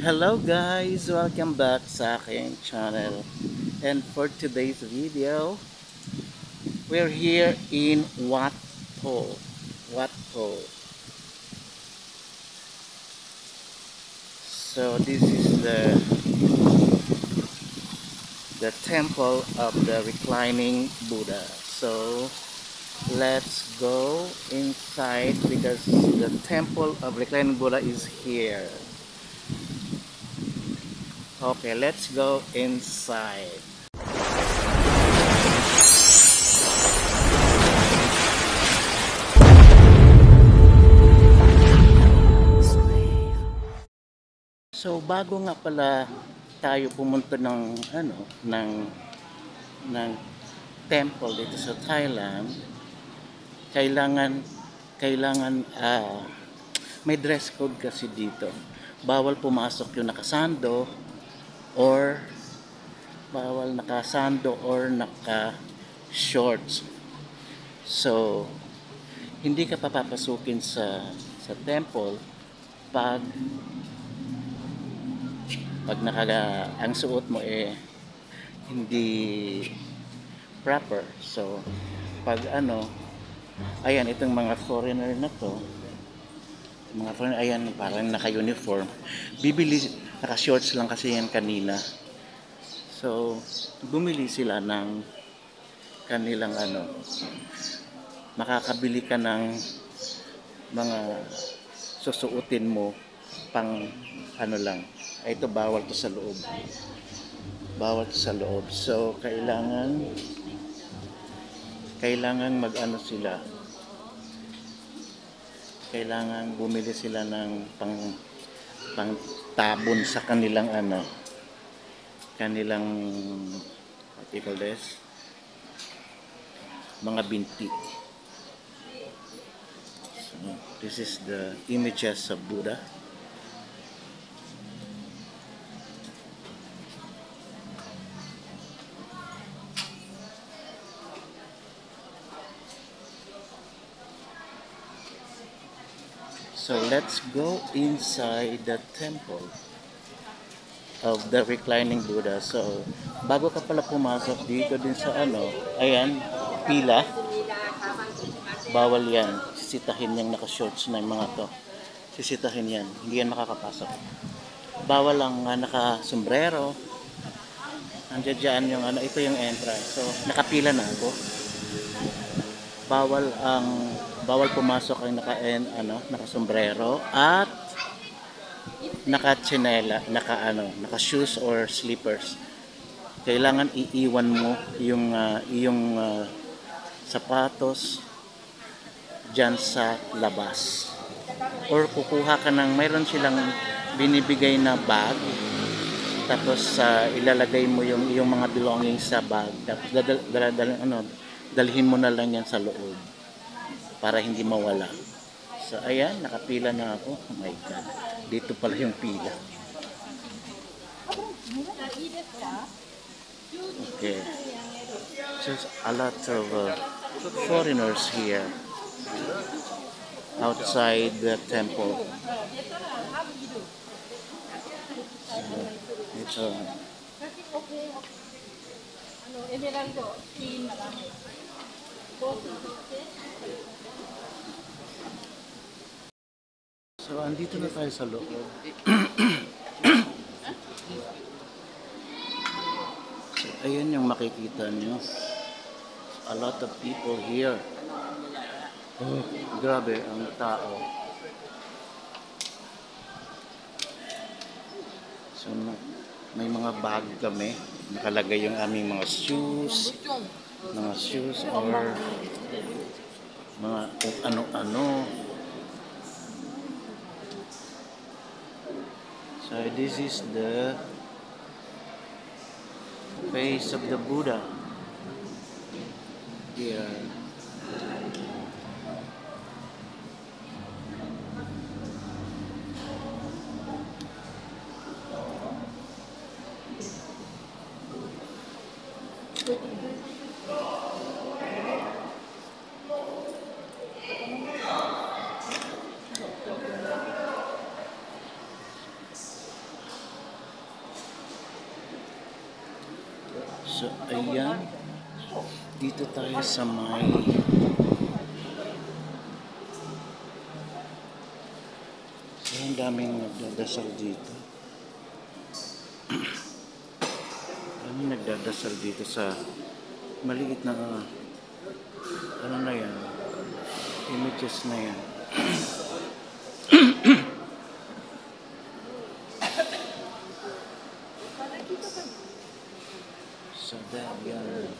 Hello guys! Welcome back sa aking channel. And for today's video, we're here in Wat Po. Wat Po. So this is the temple of the reclining Buddha. So let's go inside because the temple of reclining Buddha is here. Okay, let's go inside. So bago nga pala tayo pumunta ng temple dito sa Thailand, kailangan may dress code kasi dito. Bawal pumasok yung nakasando or naka-shorts. So hindi ka papapasukin sa temple pag ang suot mo hindi proper. So pag ayan, itong mga foreigner na to, ayan, parang naka-uniform, naka-shorts lang kasi yan kanina. So bumili sila ng kanilang makakabili ka ng mga susuotin mo pang lang. Ito bawal to sa loob. So kailangan sila. Kailangan bumili sila ng pang tabon sa kanilang what you call this? Mga binti. So this is the images of Buddha. So let's go inside the temple of the reclining Buddha. So bago ka pala pumasok dito din sa ayan, pila, bawal yan. Sisitahin yung naka-shorts na yung mga to. Sisitahin yan. Hindi yan makakapasok. Bawal lang naka-sombrero. Nandiyan dyan yung ito yung entrance. So nakapila na ako. Bawal pumasok ang naka-sombrero at naka-chinela, naka-shoes or slippers. Kailangan iiwan mo yung sapatos dyan sa labas. Or kukuha ka mayroon silang binibigay na bag. Tapos ilalagay mo yung mga belongings sa bag. Tapos dalhin mo na lang yan sa loob para hindi mawala. So ayan, nakapila na ako. Oh my God, dito pala yung pila. Okay, there's a lot of foreigners here outside the temple. So, so andito na tayo sa loob. So, ayan yung makikita nyo. A lot of people here. Oh, grabe ang tao. So may mga bag kami. Nakalagay yung aming mga shoes or mga kung ano-ano. So this is the face of the Buddha here. So, ayan. Dito tayo sa may... So, ang daming nagdadasal dito. Daming nagdadasal dito sa maliit na... ano na yan? Images na yan. So, that yan.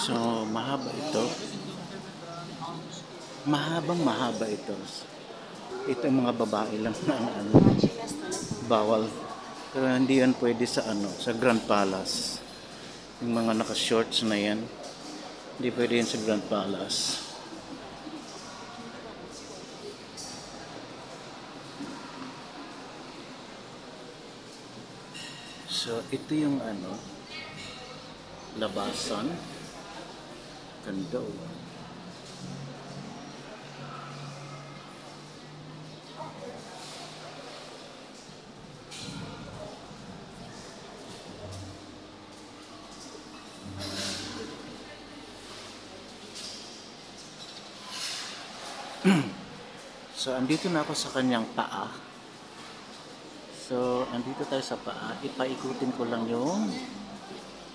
So, mahaba ito. Mahaba ito. Ito yung mga babae lang na ano, bawal. Pero hindi yan pwede sa ano, sa Grand Palace. Yung mga naka-shorts na yan, hindi pwede yan sa Grand Palace. So, ito yung ano, labasan. Ganda oh. So, andito na ako sa kanyang paa. So, andito tayo sa paa. Ipaikutin ko lang yung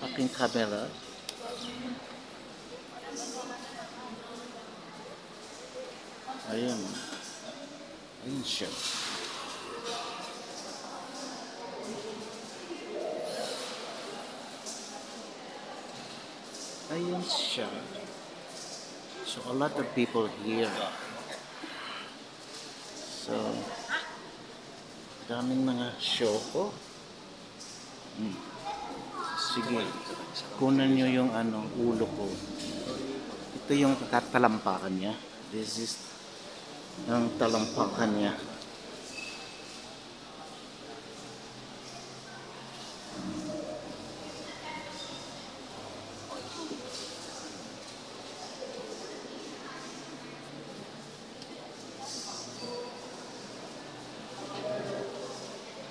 aking camera. Ayan. Ayan siya. Ayan siya. So, a lot of people here. So, daming mga show ko. Sige, kunan nyo yung ano, ulo ko. Ito yung talampakan niya. This is ang talampakan niya.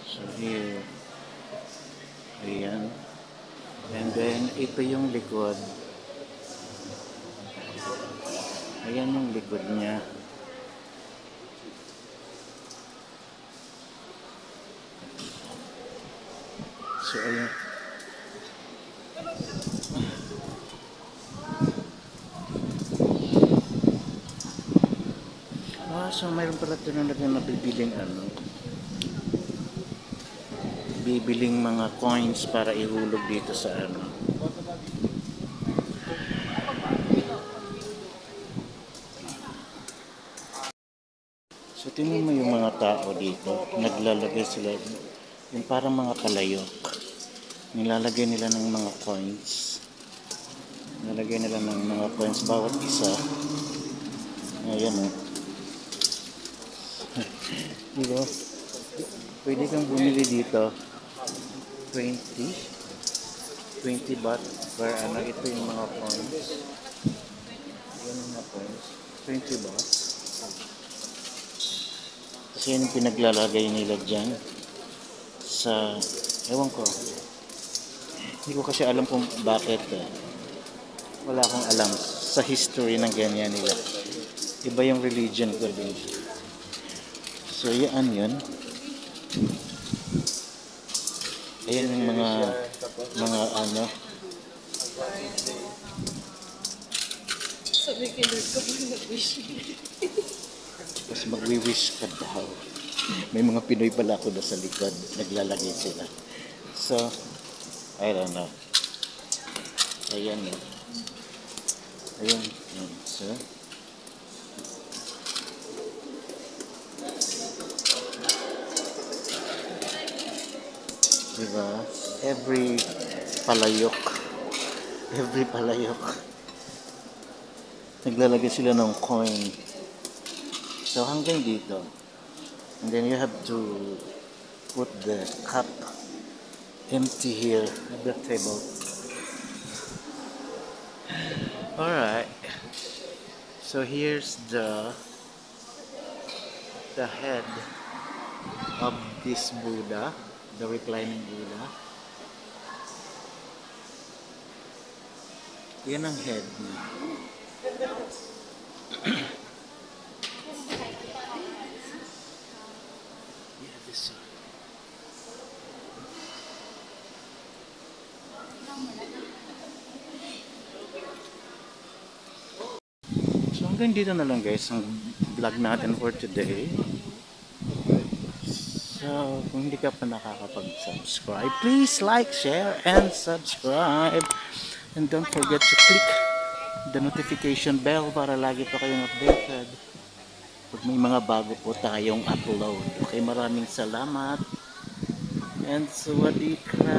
So here, ayan. And then, ito yung likod. Ayan yung likod niya. So, ayan. So mayroon pala ito na nabibiling ano. Bibiling mga coins para ihulog dito sa ano. So tingnan mo yung mga tao dito, naglalagay sila yung parang mga palayok. Nilalagay nila ng mga coins. Nilalagay nila ng mga coins bawat isa. Ayan o. Diba? Pwede kang bumili dito 20 baht per ano. Ito yung mga coins. Yan yung mga coins. 20 baht. Kasi yun yung pinaglalagay nila dyan sa, ewan ko, hindi ko kasi alam kung bakit wala akong alam sa history ng ganyan nila. Iba yung religion ko din. So yan yun. Ayan yung mga ano. Sabi kay Lord ko, mag-wish. Tapos magwi-wish ka daw. May mga Pinoy pala ako na sa likod. Naglalagay sila. So, I don't know. Ayan o. Ayan. Ayan. So, diba? Palayok, every palayok, naglalagay sila ng coin. So, hanggang dito. And then you have to put the cup empty here at the table. Alright. So, here's the head of this Buddha, the reclining Buddha. Yan ang head niya. Yeah, this one. So hanggang dito na lang guys ang vlog natin for today. So kung hindi ka pa nakakapag-subscribe, please like, share, and subscribe. And don't forget to click the notification bell para lagi pa kayong updated pag may mga bago po tayong upload. Okay, maraming salamat. And sawadee ka.